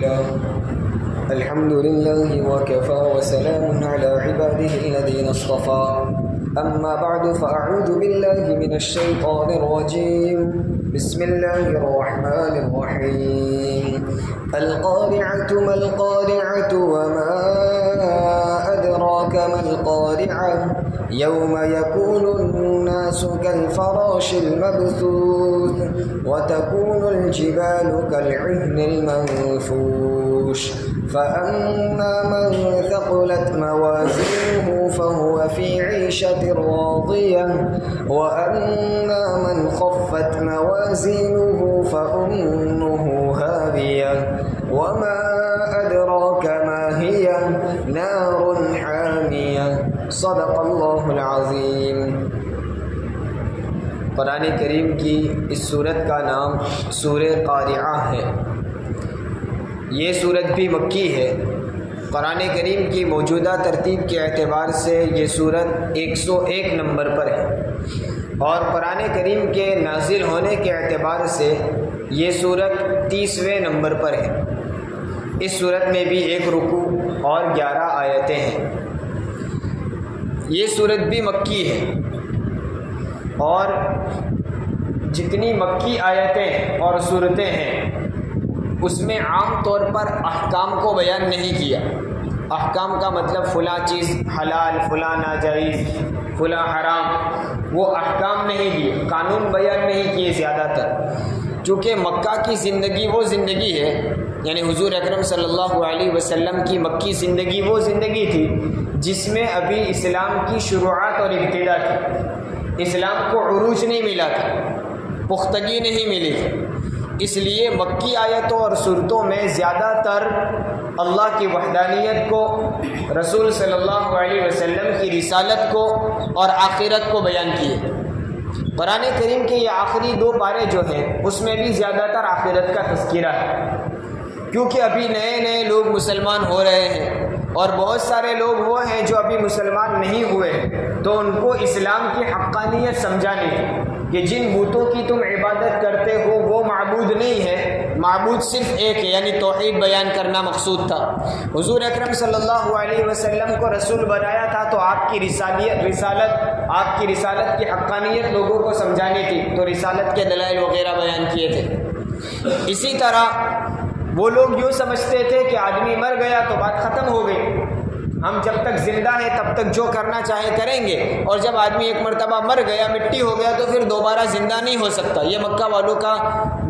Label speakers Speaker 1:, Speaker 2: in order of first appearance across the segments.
Speaker 1: الحمد لله وكفى وسلام على عباده الذين اصطفى أما بعد فأعوذ بالله من الشيطان الرجيم بسم الله الرحمن الرحيم القارعة ما القارعة وما أدراك ما القارعة يوم يكون الناس كالفراش المبثوث وتكون الجبال كالعهن المنفوش فأما من ثقلت موازينه فهو في عيشة راضية وأما من خفت موازينه فأمه هاوية وما أدراك ما هي نار حامية صدق اللہ العظیم۔ قرآن کریم کی اس سورت کا نام سورہ قارعہ ہے۔ یہ سورت بھی مکی ہے۔ قرآن کریم کی موجودہ ترتیب کے اعتبار سے یہ سورت 101 نمبر پر ہے، اور قرآن کریم کے نازل ہونے کے اعتبار سے یہ سورت 30ویں نمبر پر ہے۔ اس سورت میں بھی 1 رکوع اور 11 آیتیں ہیں۔ یہ سورت بھی مکی ہے، اور جتنی مکی آیتیں اور سورتیں ہیں اس میں عام طور پر احکام کو بیان نہیں کیا۔ احکام کا مطلب فلاں چیز حلال، فلاں ناجائز، فلاں حرام، وہ احکام نہیں دیے، قانون بیان نہیں کیے زیادہ تر، چونکہ مکہ کی زندگی وہ زندگی ہے، یعنی حضور اکرم صلی اللہ علیہ وسلم کی مکی زندگی وہ زندگی تھی جس میں ابھی اسلام کی شروعات اور ابتدا تھی، اسلام کو عروج نہیں ملا تھا، پختگی نہیں ملی تھی۔ اس لیے مکی آیتوں اور سورتوں میں زیادہ تر اللہ کی وحدانیت کو، رسول صلی اللہ علیہ وسلم کی رسالت کو اور آخرت کو بیان کیے۔ قرآن کریم کے یہ آخری 2 پارے جو ہیں اس میں بھی زیادہ تر آخرت کا تذکرہ ہے، کیونکہ ابھی نئے نئے لوگ مسلمان ہو رہے ہیں، اور بہت سارے لوگ وہ ہیں جو ابھی مسلمان نہیں ہوئے ہیں، تو ان کو اسلام کی حقانیت سمجھانی ہے کہ جن بتوں کی تم عبادت کرتے ہو وہ معبود نہیں ہے، معبود صرف ایک ہے، یعنی توحید بیان کرنا مقصود تھا۔ حضور اکرم صلی اللہ علیہ وسلم کو رسول بنایا تھا تو آپ کی رسالت کی حقانیت لوگوں کو سمجھانی تھی، تو رسالت کے دلائل وغیرہ بیان کیے تھے۔ اسی طرح وہ لوگ یوں سمجھتے تھے کہ آدمی مر گیا تو بات ختم ہو گئی، ہم جب تک زندہ ہیں تب تک جو کرنا چاہے کریں گے، اور جب آدمی ایک مرتبہ مر گیا، مٹی ہو گیا، تو پھر دوبارہ زندہ نہیں ہو سکتا۔ یہ مکہ والوں کا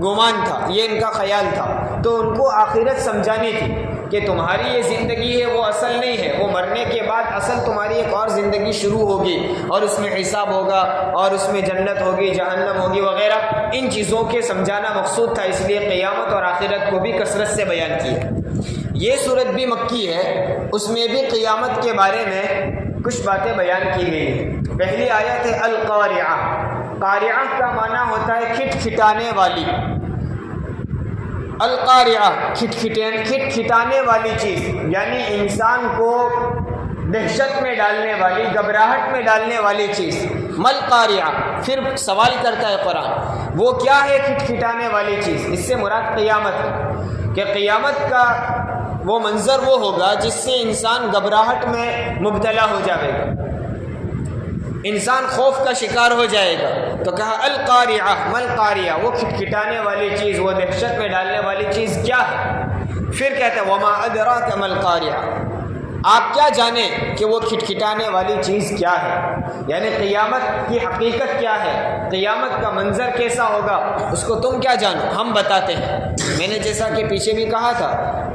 Speaker 1: گمان تھا، یہ ان کا خیال تھا۔ تو ان کو آخرت سمجھانی تھی کہ تمہاری یہ زندگی ہے وہ اصل نہیں ہے، وہ مرنے کے بعد اصل تمہاری ایک اور زندگی شروع ہوگی، اور اس میں حساب ہوگا، اور اس میں جنت ہوگی، جہنم ہوگی وغیرہ۔ ان چیزوں کے سمجھانا مقصود تھا، اس لیے قیامت اور آخرت کو بھی کثرت سے بیان کیا۔ یہ صورت بھی مکی ہے، اس میں بھی قیامت کے بارے میں کچھ باتیں بیان کی گئی ہیں۔ پہلی آیت ہے القارعہ۔ قارعہ کا معنی ہوتا ہے کھٹکھٹانے والی۔ القارعہ کھٹکھٹانے والی چیز، یعنی انسان کو دہشت میں ڈالنے والی، گھبراہٹ میں ڈالنے والی چیز۔ مل قارعہ، پھر سوال کرتا ہے قرآن وہ کیا ہے کھٹکھٹانے والی چیز؟ اس سے مراد قیامت ہے، کہ قیامت کا وہ منظر وہ ہوگا جس سے انسان گھبراہٹ میں مبتلا ہو جائے گا، انسان خوف کا شکار ہو جائے گا۔ تو کہا القارعہ مل قارعہ، وہ کھٹکھٹانے والی چیز، وہ دہشت میں ڈالنے والی چیز کیا ہے؟ پھر کہتے ہیں وما ادراک مل قارعہ، آپ کیا جانیں کہ وہ کھٹکھٹانے والی چیز کیا ہے، یعنی قیامت کی حقیقت کیا ہے، قیامت کا منظر کیسا ہوگا، اس کو تم کیا جانو، ہم بتاتے ہیں۔ میں نے جیسا کہ پیچھے بھی کہا تھا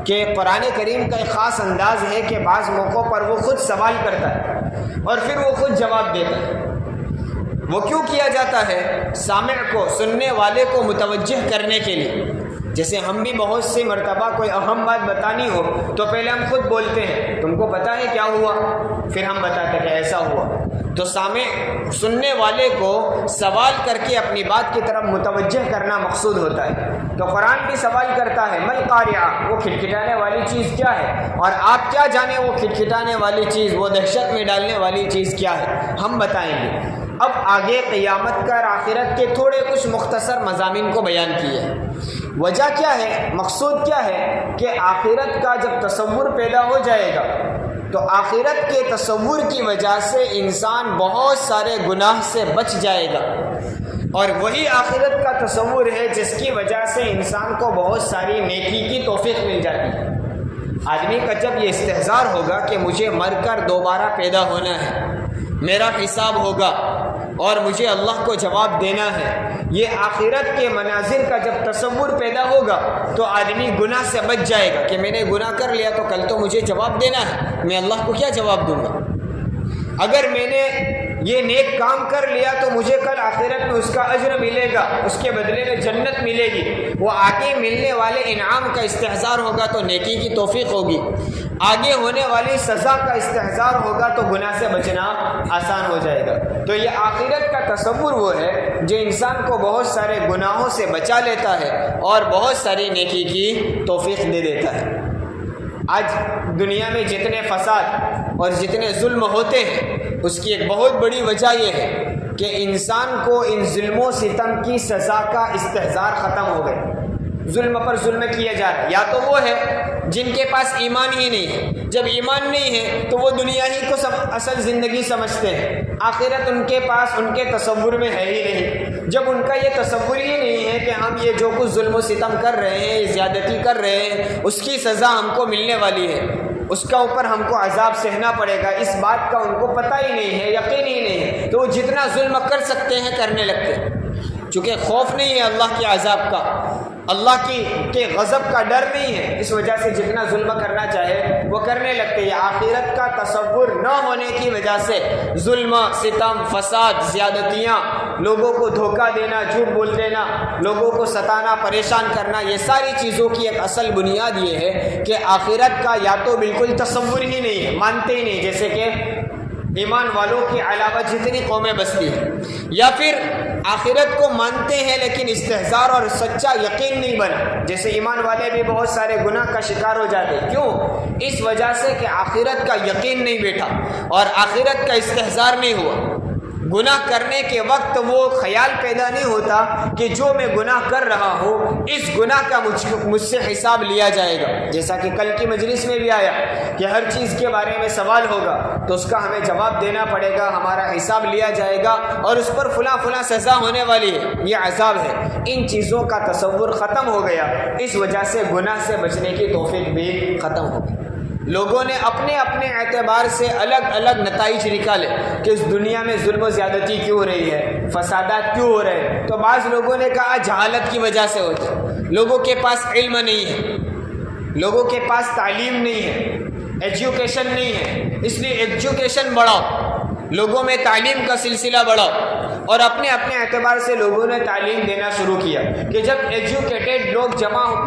Speaker 1: کہ قرآن کریم کا ایک خاص انداز ہے کہ بعض موقعوں پر وہ خود سوال کرتا ہے اور پھر وہ خود جواب دیتا ہے۔ وہ کیوں کیا جاتا ہے؟ سامع کو، سننے والے کو متوجہ کرنے کے لیے۔ جیسے ہم بھی بہت سی مرتبہ کوئی اہم بات بتانی ہو تو پہلے ہم خود بولتے ہیں تم کو پتہ ہے کیا ہوا، پھر ہم بتاتے کہ ایسا ہوا۔ تو سننے والے کو سوال کر کے اپنی بات کی طرف متوجہ کرنا مقصود ہوتا ہے۔ تو قرآن بھی سوال کرتا ہے مل قاریہ، وہ کھٹکھٹانے والی چیز کیا ہے، اور آپ کیا جانیں وہ کھٹکھٹانے والی چیز، وہ دہشت میں ڈالنے والی چیز کیا ہے، ہم بتائیں گے۔ اب آگے قیامت کا اور آخرت کے تھوڑے کچھ مختصر مضامین کو بیان کیے ہیں۔ وجہ کیا ہے، مقصود کیا ہے کہ آخرت کا جب تصور پیدا ہو جائے گا تو آخرت کے تصور کی وجہ سے انسان بہت سارے گناہ سے بچ جائے گا، اور وہی آخرت کا تصور ہے جس کی وجہ سے انسان کو بہت ساری نیکی کی توفیق مل جاتی ہے۔ آدمی کا جب یہ استحضار ہوگا کہ مجھے مر کر دوبارہ پیدا ہونا ہے، میرا حساب ہوگا اور مجھے اللہ کو جواب دینا ہے، یہ آخرت کے مناظر کا جب تصور پیدا ہوگا تو آدمی گناہ سے بچ جائے گا کہ میں نے گناہ کر لیا تو کل تو مجھے جواب دینا ہے، میں اللہ کو کیا جواب دوں گا۔ اگر میں نے یہ نیک کام کر لیا تو مجھے کل آخرت میں اس کا اجر ملے گا، اس کے بدلے میں جنت ملے گی، وہ آگے ملنے والے انعام کا استحضار ہوگا تو نیکی کی توفیق ہوگی، آگے ہونے والی سزا کا استحضار ہوگا تو گناہ سے بچنا آسان ہو جائے گا۔ تو یہ آخرت کا تصور وہ ہے جو انسان کو بہت سارے گناہوں سے بچا لیتا ہے اور بہت ساری نیکی کی توفیق دے دیتا ہے۔ آج دنیا میں جتنے فساد اور جتنے ظلم ہوتے ہیں اس کی ایک بہت بڑی وجہ یہ ہے کہ انسان کو ان ظلم و ستم کی سزا کا استحضار ختم ہو گئے۔ ظلم پر ظلم کیا جا رہا ہے، یا تو وہ ہے جن کے پاس ایمان ہی نہیں ہے، جب ایمان نہیں ہے تو وہ دنیا ہی کو اصل زندگی سمجھتے ہیں، آخرت ان کے پاس ان کے تصور میں ہے ہی نہیں۔ جب ان کا یہ تصور ہی نہیں ہے کہ ہم یہ جو کچھ ظلم و ستم کر رہے ہیں، زیادتی کر رہے ہیں، اس کی سزا ہم کو ملنے والی ہے، اس کا اوپر ہم کو عذاب سہنا پڑے گا، اس بات کا ان کو پتہ ہی نہیں ہے، یقین ہی نہیں ہے، تو وہ جتنا ظلم کر سکتے ہیں کرنے لگتے ہیں۔ چونکہ خوف نہیں ہے اللہ کے عذاب کا، اللہ کے غضب کا ڈر نہیں ہے، اس وجہ سے جتنا ظلم کرنا چاہے وہ کرنے لگتے ہیں۔ آخرت کا تصور نہ ہونے کی وجہ سے ظلم، ستم، فساد، زیادتیاں، لوگوں کو دھوکہ دینا، جھوٹ بول دینا، لوگوں کو ستانا، پریشان کرنا، یہ ساری چیزوں کی ایک اصل بنیاد یہ ہے کہ آخرت کا یا تو بالکل تصور ہی نہیں ہے، مانتے ہی نہیں، جیسے کہ ایمان والوں کے علاوہ جتنی قومیں بستی ہیں، یا پھر آخرت کو مانتے ہیں لیکن استحضار اور سچا یقین نہیں بنا، جیسے ایمان والے بھی بہت سارے گناہ کا شکار ہو جاتے ہیں۔ کیوں؟ اس وجہ سے کہ آخرت کا یقین نہیں بیٹھا اور آخرت کا استحضار نہیں ہوا۔ گناہ کرنے کے وقت وہ خیال پیدا نہیں ہوتا کہ جو میں گناہ کر رہا ہوں اس گناہ کا مجھ سے حساب لیا جائے گا، جیسا کہ کل کی مجلس میں بھی آیا کہ ہر چیز کے بارے میں سوال ہوگا تو اس کا ہمیں جواب دینا پڑے گا، ہمارا حساب لیا جائے گا اور اس پر فلاں فلاں سزا ہونے والی ہے، یہ عذاب ہے۔ ان چیزوں کا تصور ختم ہو گیا، اس وجہ سے گناہ سے بچنے کی توفیق بھی ختم ہو گئی۔ لوگوں نے اپنے اپنے اعتبار سے الگ الگ نتائج نکالے کہ اس دنیا میں ظلم و زیادتی کیوں ہو رہی ہے، فسادات کیوں ہو رہے ہیں۔ تو بعض لوگوں نے کہا جہالت کی وجہ سے ہوتے، لوگوں کے پاس علم نہیں ہے، لوگوں کے پاس تعلیم نہیں ہے، ایجوکیشن نہیں ہے، اس لیے ایجوکیشن بڑھاؤ، لوگوں میں تعلیم کا سلسلہ بڑھاؤ۔ اور اپنے اپنے اعتبار سے لوگوں نے تعلیم دینا شروع کیا کہ جب ایجوکیٹڈ لوگ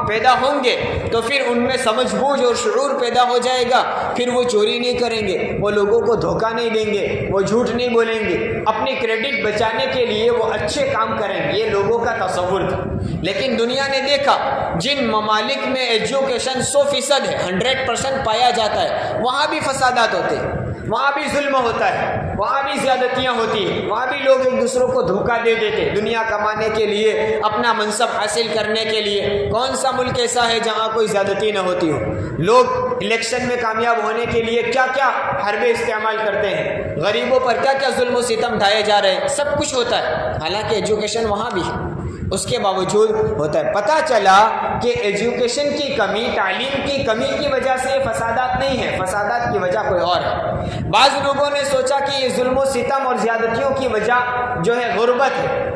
Speaker 1: پیدا ہوں گے تو پھر ان میں سمجھ بوجھ اور شعور پیدا ہو جائے گا، پھر وہ چوری نہیں کریں گے، وہ لوگوں کو دھوکہ نہیں دیں گے، وہ جھوٹ نہیں بولیں گے، اپنی کریڈٹ بچانے کے لیے وہ اچھے کام کریں گے، یہ لوگوں کا تصور تھا۔ لیکن دنیا نے دیکھا جن ممالک میں ایجوکیشن 100% ہے، 100% پایا جاتا ہے، وہاں بھی فسادات ہوتے ہیں، وہاں بھی ظلم ہوتا ہے، وہاں بھی زیادتیاں ہوتی ہیں، وہاں بھی لوگ ایک دوسروں کو دھوکہ دے دیتے دنیا کمانے کے لیے، اپنا منصب حاصل کرنے کے لیے۔ کون سا ملک ایسا ہے جہاں کوئی زیادتی نہ ہوتی ہو؟ لوگ الیکشن میں کامیاب ہونے کے لیے کیا کیا حربے استعمال کرتے ہیں، غریبوں پر کیا کیا ظلم و ستم ڈھائے جا رہے ہیں، سب کچھ ہوتا ہے، حالانکہ ایجوکیشن وہاں بھی ہے، اس کے باوجود ہوتا ہے۔ پتہ چلا کہ ایجوکیشن کی کمی، تعلیم کی کمی کی وجہ سے یہ فسادات نہیں ہے، فسادات کی وجہ کوئی اور ہے۔ بعض لوگوں نے سوچا کہ یہ ظلم و ستم اور زیادتیوں کی وجہ جو ہے غربت ہے،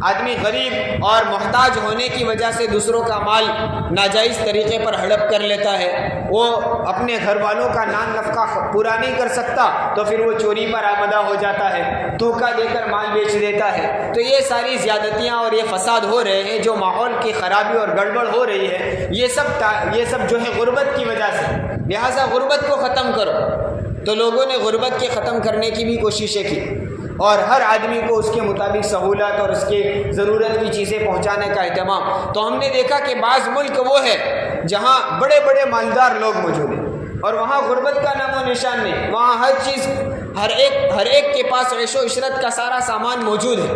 Speaker 1: آدمی غریب اور محتاج ہونے کی وجہ سے دوسروں کا مال ناجائز طریقے پر ہڑپ کر لیتا ہے، وہ اپنے گھر والوں کا نان نفقہ پورا نہیں کر سکتا تو پھر وہ چوری پر آمدہ ہو جاتا ہے، دھوکہ دے کر مال بیچ دیتا ہے۔ تو یہ ساری زیادتیاں اور یہ فساد ہو رہے ہیں، جو ماحول کی خرابی اور گڑبڑ ہو رہی ہے، یہ سب جو ہے غربت کی وجہ سے۔ لہٰذا غربت کو ختم کرو، تو لوگوں نے غربت کے ختم کرنے کی بھی کوششیں کی اور ہر آدمی کو اس کے مطابق سہولت اور اس کے ضرورت کی چیزیں پہنچانے کا اہتمام۔ تو ہم نے دیکھا کہ بعض ملک وہ ہے جہاں بڑے بڑے مالدار لوگ موجود ہیں اور وہاں غربت کا نام و نشان نہیں، وہاں ہر چیز ہر ایک کے پاس عیش و عشرت کا سارا سامان موجود ہے،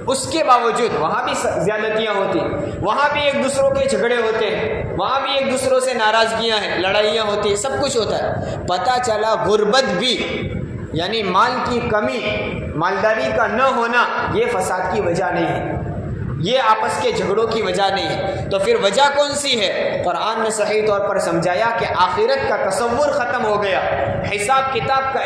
Speaker 1: اس کے باوجود وہاں بھی زیادتیاں ہوتی ہیں، وہاں بھی ایک دوسروں کے جھگڑے ہوتے ہیں، وہاں بھی ایک دوسروں سے ناراضگیاں ہیں، لڑائیاں ہوتی ہیں، سب کچھ ہوتا ہے۔ پتہ چلا غربت بھی یعنی مال کی کمی، مالداری کا نہ ہونا، یہ فساد کی وجہ نہیں ہے، یہ آپس کے جھگڑوں کی وجہ نہیں ہے۔ تو پھر وجہ کون سی ہے؟ قرآن نے صحیح طور پر سمجھایا کہ آخرت کا تصور ختم ہو گیا، حساب کتاب کا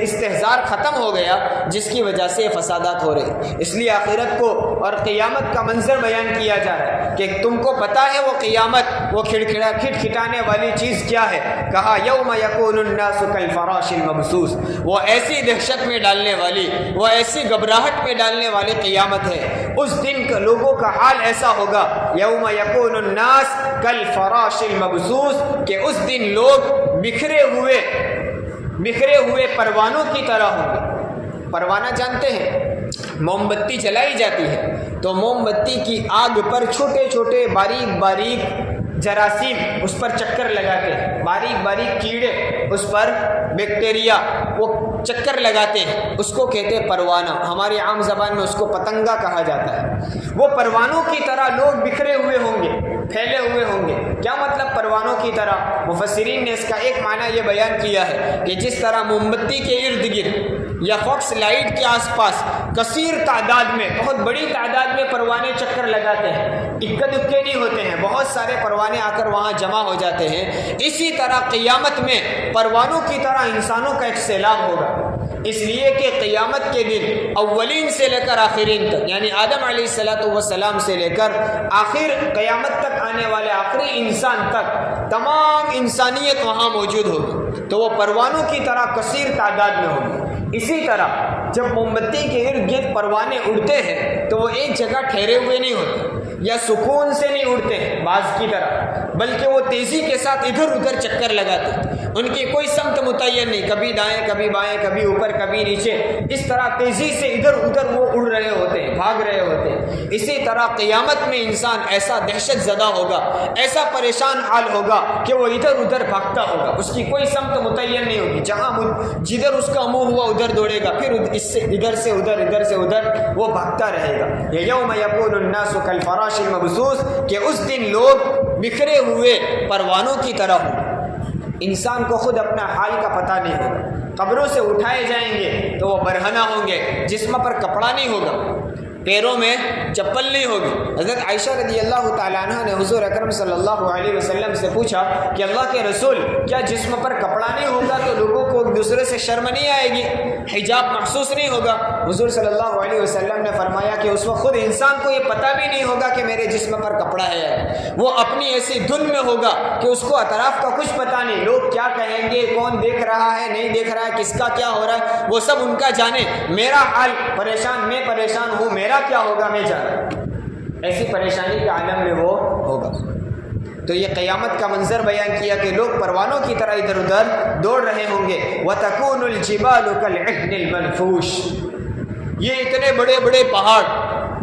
Speaker 1: استحضار ختم ہو گیا، جس کی وجہ سے فسادات ہو رہے۔ اس لیے آخرت کو اور قیامت کا منظر بیان کیا جا رہا ہے کہ تم کو پتہ ہے وہ قیامت، وہ کھٹکھٹانے والی چیز کیا ہے؟ کہا یوم یکون الناس کالفراش المبثوث، وہ ایسی دہشت میں ڈالنے والی، وہ ایسی گھبراہٹ میں ڈالنے والی قیامت ہے۔ اس دن کا لوگوں کا حال ایسا ہوگا، یوم یکون الناس کالفراش المبثوث، کہ اس دن لوگ بکھرے ہوئے پروانوں کی طرح ہوں گے۔ پروانہ جانتے ہیں؟ موم بتی جلائی جاتی ہے تو موم بتی کی آگ پر چھوٹے چھوٹے باریک باریک جراثیم اس پر چکر لگاتے ہیں، باریک باریک کیڑے اس پر، بیکٹیریا، وہ چکر لگاتے ہیں، اس کو کہتے ہیں پروانہ، ہماری عام زبان میں اس کو پتنگا کہا جاتا ہے۔ وہ پروانوں کی طرح لوگ بکھرے ہوئے ہوں گے، پھیلے ہوئے ہوں گے۔ کیا مطلب پروانوں کی طرح؟ مفسرین نے اس کا ایک معنی یہ بیان کیا ہے کہ جس طرح موم بتی کے ارد گرد یا فاکس لائٹ کے آس پاس کثیر تعداد میں، بہت بڑی تعداد میں پروانے چکر لگاتے ہیں، اکے دکے نہیں ہوتے ہیں، بہت سارے پروانے آ کر وہاں جمع ہو جاتے ہیں، اسی طرح قیامت میں پروانوں کی طرح انسانوں کا ایک سیلاب ہوگا۔ اس لیے کہ قیامت کے دن اولین سے لے کر آخرین تک، یعنی آدم علیہ السلام سے لے کر آخر قیامت تک آنے والے آخری انسان تک تمام انسانیت وہاں موجود ہوگی، تو وہ پروانوں کی طرح کثیر تعداد میں ہوگی۔ اسی طرح جب موم بتی کے ارد گرد پروانے اڑتے ہیں تو وہ ایک جگہ ٹھہرے ہوئے نہیں ہوتے یا سکون سے نہیں اڑتے ہیں باز کی طرح، بلکہ وہ تیزی کے ساتھ ادھر ادھر چکر لگاتے ہیں، ان کی کوئی سمت متعین نہیں، کبھی دائیں کبھی بائیں، کبھی اوپر کبھی نیچے، اس طرح تیزی سے ادھر ادھر وہ اڑ رہے ہوتے ہیں، بھاگ رہے ہوتے ہیں۔ اسی طرح قیامت میں انسان ایسا دہشت زدہ ہوگا، ایسا پریشان حال ہوگا کہ وہ ادھر ادھر بھاگتا ہوگا، اس کی کوئی سمت متعین نہیں ہوگی، جدھر اس کا منہ ہوا ادھر دوڑے گا، پھر ادھر سے ادھر، ادھر سے ادھر وہ بھاگتا رہے گا۔ یوم یکون الناس کالفراش المبثوث، کہ اس دن لوگ بکھرے ہوئے پروانوں کی طرح ہوں۔ انسان کو خود اپنا حال کا پتہ نہیں ہوگا، قبروں سے اٹھائے جائیں گے تو وہ برہنہ ہوں گے، جسم پر کپڑا نہیں ہوگا، پیروں میں چپل نہیں ہوگی۔ حضرت عائشہ رضی اللہ تعالیٰ عنہ نے حضور اکرم صلی اللہ علیہ وسلم سے پوچھا کہ اللہ کے رسول، کیا جسم پر کپڑا نہیں ہوگا تو لوگوں کو ایک دوسرے سے شرم نہیں آئے گی، حجاب محسوس نہیں ہوگا؟ حضور صلی اللہ علیہ وسلم نے فرمایا کہ اس وقت خود انسان کو یہ پتہ بھی نہیں ہوگا کہ میرے جسم پر کپڑا ہے، وہ اپنی ایسی دھن میں ہوگا کہ اس کو اطراف کا کچھ پتہ نہیں، لوگ کیا کہیں گے، کون دیکھ رہا ہے نہیں دیکھ رہا ہے، کس کا کیا ہو رہا ہے، وہ سب ان کا جانے، میرا حال پریشان، میں پریشان ہوں، میرا کیا ہوگا میں جانتا، ایسی پریشانی کے عالم میں وہ ہوگا۔ تو یہ قیامت کا منظر بیان کیا کہ لوگ پروانوں کی طرح ادھر ادھر دوڑ رہے ہوں گے۔ وَتَكُونُ الْجِبَالُ كَالْعِهْنِ الْمَنْفُوشِ، یہ اتنے بڑے بڑے پہاڑ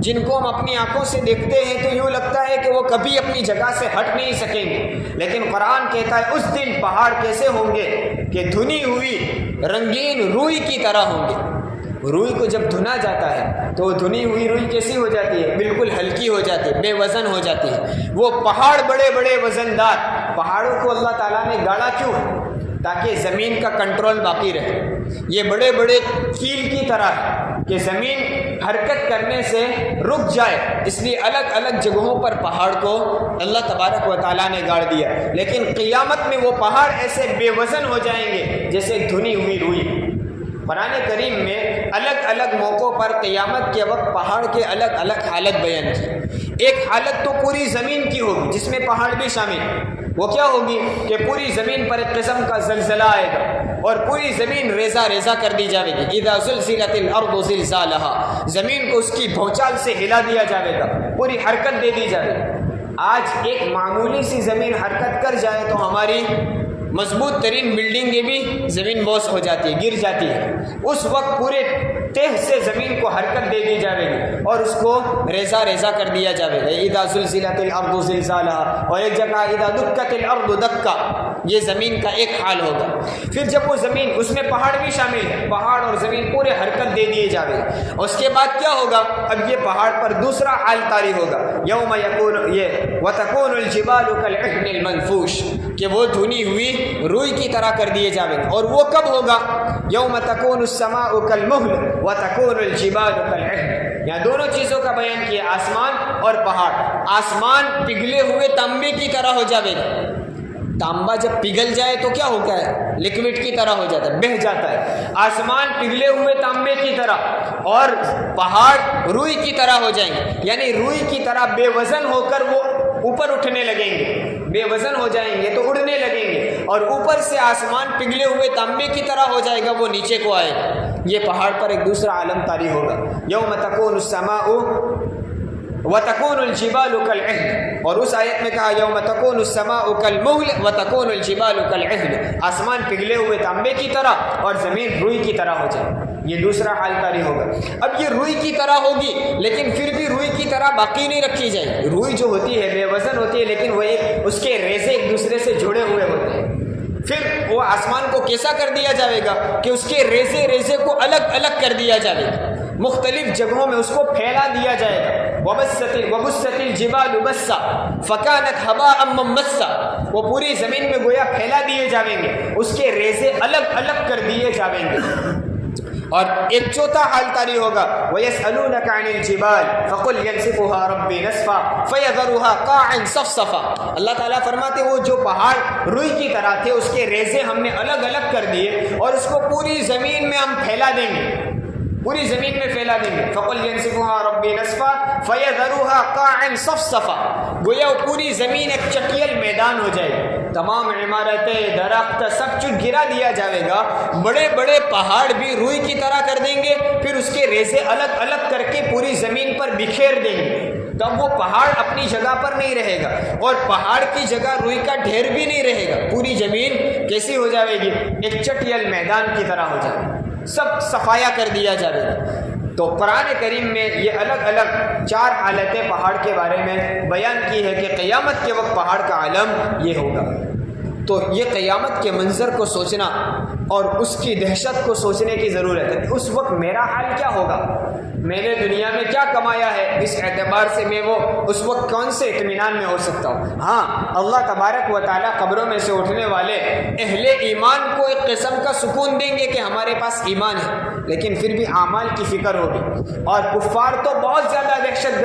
Speaker 1: جن کو ہم اپنی آنکھوں سے دیکھتے ہیں تو یوں لگتا ہے کہ وہ کبھی اپنی جگہ سے ہٹ نہیں سکیں گے، لیکن قرآن کہتا ہے اس دن پہاڑ کیسے ہوں گے کہ دھنی ہوئی رنگین روئی کی طرح ہوں گے۔ روئی کو جب دھنا جاتا ہے تو دھنی ہوئی روئی کیسی ہو جاتی ہے؟ بالکل ہلکی ہو جاتی ہے، بے وزن ہو جاتی ہے۔ وہ پہاڑ بڑے بڑے وزندار، پہاڑوں کو اللہ تعالیٰ نے گاڑا کیوں؟ تاکہ زمین کا کنٹرول باقی رہے۔ یہ بڑے بڑے کیل کی طرح ہے کہ زمین حرکت کرنے سے رک جائے، اس لیے الگ الگ جگہوں پر پہاڑ کو اللہ تبارک و تعالیٰ نے گاڑ دیا، لیکن قیامت میں وہ پہاڑ ایسے بے وزن ہو جائیں گے جیسے ایک دھنی ہوئی روئی۔ قرآن کریم میں الگ الگ موقعوں پر قیامت کے وقت پہاڑ کے الگ الگ حالت بیان کی۔ ایک حالت تو پوری زمین کی ہوگی جس میں پہاڑ بھی شامل، وہ کیا ہوگی کہ پوری زمین پر ایک قسم کا زلزلہ آئے گا اور پوری زمین ریزہ ریزہ کر دی جائے گی۔ اذا زلزلت الارض زلزالها، زمین کو اس کی بھونچال سے ہلا دیا جائے گا، پوری حرکت دے دی جائے گی۔ آج ایک معمولی سی زمین حرکت کر جائے تو ہماری مضبوط ترین بلڈنگیں بھی زمین بوس ہو جاتی ہے، گر جاتی ہے، اس وقت پورے تہ سے زمین کو حرکت دے دی جاوے گی اور اس کو ریزہ ریزہ کر دیا جاوے گا۔ اذا زلزلت الارض زلزالها، اور ایک جگہ اذا دکت الارض دکا، یہ زمین کا ایک حال ہوگا۔ پھر جب وہ زمین، اس میں پہاڑ بھی شامل ہے، پہاڑ اور زمین پورے حرکت دے دیے جاوے گا، اور اس کے بعد کیا ہوگا؟ اب یہ پہاڑ پر دوسرا حال طاری ہوگا، یوم یکون یہ وتکون الجبال کالعہن المنفوش، کہ وہ دھنی ہوئی روئی کی طرح کر دیے جاوے گا۔ اور وہ کب ہوگا؟ یوم تکون السماء کالمہل وتکون الجبال کالعہن، یہاں دونوں چیزوں کا بیان کیا، آسمان اور پہاڑ۔ آسمان پگھلے ہوئے تانبے کی طرح ہو جاوے گا، تانبا جب پگھل جائے تو کیا ہوتا ہے؟ لکوڈ کی طرح ہو جاتا ہے، بہہ جاتا ہے۔ آسمان پگھلے ہوئے تانبے کی طرح اور پہاڑ روئی کی طرح ہو جائیں گے، یعنی روئی کی طرح بے وزن ہو کر وہ اوپر اٹھنے لگیں گے، بے وزن ہو جائیں گے تو اڑنے لگیں گے، اور اوپر سے آسمان پگھلے ہوئے تانبے کی طرح ہو جائے گا، وہ نیچے کو آئے گا۔ یہ پہاڑ پر ایک دوسرا عالم طاری ہوگا، یوم تکون السماء وتکون الجبال کالعہن، اور اس آیت میں کہا یوم تکون السماء کالمہل وتکون الجبال کالعہن، آسمان پگھلے ہوئے تانبے کی طرح اور زمین روئی کی طرح ہو جائے، یہ دوسرا حال طاری ہوگا۔ اب یہ روئی کی طرح ہوگی، لیکن پھر بھی روئی کی طرح باقی نہیں رکھی جائے گی۔ روئی جو ہوتی ہے بے وزن ہوتی ہے، لیکن وہ ایک اس کے ریزے ایک دوسرے سے جڑے ہوئے ہوتے ہیں۔ پھر وہ آسمان کو کیسا کر دیا جائے گا کہ اس کے ریزے ریزے کو الگ الگ کر دیا جائے گا، مختلف جگہوں میں اس کو پھیلا دیا جائے گا۔ وبست الجبال بسا فکانت هباء منبثا، وہ پوری زمین میں گویا پھیلا دیے جائیں گے، اس کے ریزے الگ الگ کر دیے جائیں گے۔ اور ایک چوتھا حال طاری ہوگا، وَيَسْأَلُونَكَ عَنِ الْجِبَالِ فَقُلْ يَنْسِفُهَا رَبِّي نَسْفًا فَيَذَرُهَا قَاعًا صَفْصَفًا، اللہ تعالیٰ فرماتے وہ جو پہاڑ روئی کی طرح تھے اس کے ریزے ہم نے الگ الگ کر دیے اور اس کو پوری زمین میں ہم پھیلا دیں گے، پوری زمین میں پھیلا دیں گے۔ فَقُلْ يَنْسِفُهَا رَبِّي نَسْفًا فَيَذَرُهَا قَاعًا صَفْصَفًا، گویا پوری زمین ایک چٹیل میدان ہو جائے گی، تمام عمارتیں درخت سب کچھ گرا دیا جائے گا، بڑے بڑے پہاڑ بھی روئی کی طرح کر دیں گے، پھر اس کے ریزے الگ الگ کر کے پوری زمین پر بکھیر دیں گے، تب وہ پہاڑ اپنی جگہ پر نہیں رہے گا اور پہاڑ کی جگہ روئی کا ڈھیر بھی نہیں رہے گا، پوری زمین کیسی ہو جائے گی؟ ایک چٹیل میدان کی طرح ہو جائے گی، سب صفایا کر دیا جائے گا۔ تو قرآن کریم میں یہ الگ الگ 4 حالتیں پہاڑ کے بارے میں بیان کی ہے کہ قیامت کے وقت پہاڑ کا عالم یہ ہوگا۔ تو یہ قیامت کے منظر کو سوچنا اور اس کی دہشت کو سوچنے کی ضرورت ہے۔ اس وقت میرا حال کیا ہوگا، میں نے دنیا میں کیا کمایا ہے، اس اعتبار سے میں وہ اس وقت کون سے اطمینان میں ہو سکتا ہوں۔ ہاں، اللہ تبارک و تعالیٰ قبروں میں سے اٹھنے والے اہل ایمان کو ایک قسم کا سکون دیں گے کہ ہمارے پاس ایمان ہے، لیکن پھر بھی اعمال کی فکر ہوگی، اور کفار تو بہت زیادہ دہشت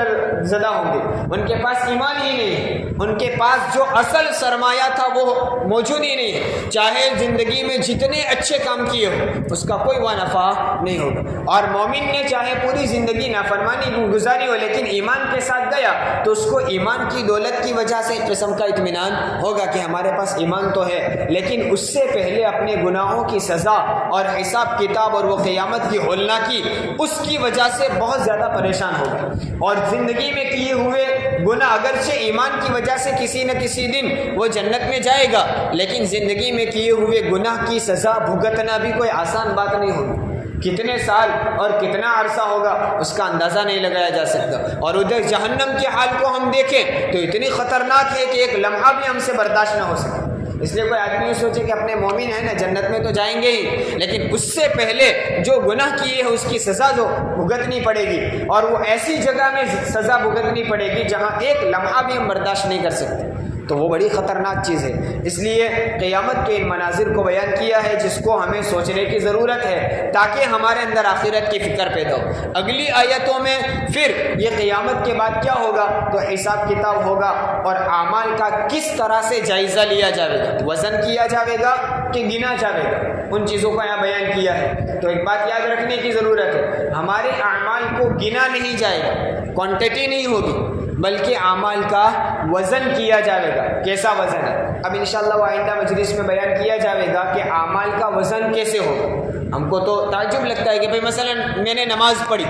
Speaker 1: زدہ ہوں گے، ان کے پاس ایمان ہی نہیں ہے، ان کے پاس جو اصل سرمایہ تھا وہ موجود ہی نہیں ہے، چاہے زندگی میں جتنے اچھے کام کیے ہو اس کا کوئی نفع نہیں ہوگا۔ اور مومن نے چاہے پوری زندگی نافرمانی گزاری ہو لیکن ایمان کے ساتھ گیا تو اس کو ایمان کی دولت کی وجہ سے ایک قسم کا اطمینان ہوگا کہ ہمارے پاس ایمان تو ہے، لیکن اس سے پہلے اپنے گناہوں کی سزا اور حساب کتاب اور وہ قیامت کی ہولناکی اس کی وجہ سے بہت زیادہ پریشان ہوگا۔ اور زندگی میں کیے ہوئے گناہ اگرچہ ایمان کی وجہ سے کسی نہ کسی دن وہ جنت میں جائے گا، لیکن زندگی میں کیے ہوئے گناہ کی سزا بھگتنا بھی کوئی آسان بات نہیں ہوگی، کتنے سال اور کتنا عرصہ ہوگا اس کا اندازہ نہیں لگایا جا سکتا۔ اور ادھر جہنم کے حال کو ہم دیکھیں تو اتنی خطرناک ہے کہ ایک لمحہ بھی ہم سے برداشت نہ ہو سکے۔ اس لیے کوئی آدمی یہ سوچے کہ اپنے مومن ہیں نا جنت میں تو جائیں گے ہی، لیکن اس سے پہلے جو گناہ کیے ہیں اس کی سزا جو بھگتنی پڑے گی، اور وہ ایسی جگہ میں سزا بھگتنی پڑے گی جہاں ایک لمحہ بھی ہم برداشت نہیں کر سکتے، تو وہ بڑی خطرناک چیز ہے۔ اس لیے قیامت کے ان مناظر کو بیان کیا ہے جس کو ہمیں سوچنے کی ضرورت ہے تاکہ ہمارے اندر آخرت کی فکر پیدا ہو۔ اگلی آیتوں میں پھر یہ قیامت کے بعد کیا ہوگا تو حساب کتاب ہوگا اور اعمال کا کس طرح سے جائزہ لیا جائے گا، وزن کیا جائے گا کہ گنا جائے گا، ان چیزوں کا یہاں بیان کیا ہے۔ تو ایک بات یاد رکھنے کی ضرورت ہے، ہمارے اعمال کو گنا نہیں جائے گا، کوانٹٹی نہیں ہوگی، بلکہ اعمال کا وزن کیا جائے گا۔ کیسا وزن ہے اب انشاءاللہ وہ آئندہ مجلس میں بیان کیا جائے گا کہ اعمال کا وزن کیسے ہوگا۔ ہم کو تو تعجب لگتا ہے کہ بھئی مثلا میں نے نماز پڑھی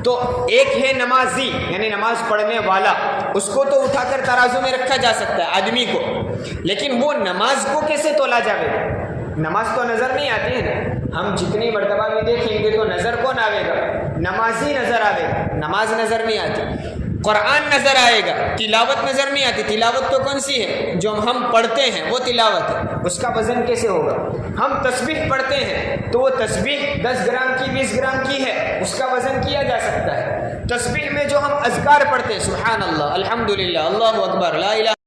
Speaker 1: تو ایک ہے نمازی یعنی نماز پڑھنے والا، اس کو تو اٹھا کر ترازو میں رکھا جا سکتا ہے آدمی کو، لیکن وہ نماز کو کیسے تولا جائے گا؟ نماز تو نظر نہیں آتی ہے نا، ہم جتنی مرتبہ بھی دیکھیں گے تو نظر کون آئے گا؟ نماز ہی نظر آئے گا، نماز نظر نہیں آتی۔ قرآن نظر آئے گا، تلاوت نظر نہیں آتی۔ تلاوت تو کون سی ہے؟ جو ہم پڑھتے ہیں وہ تلاوت ہے، اس کا وزن کیسے ہوگا؟ ہم تسبیح پڑھتے ہیں تو وہ تسبیح 10 گرام کی 20 گرام کی ہے، اس کا وزن کیا جا سکتا ہے۔ تسبیح میں جو ہم اذکار پڑھتے ہیں، سبحان اللہ، الحمدللہ، اللہ اکبر، لا الہ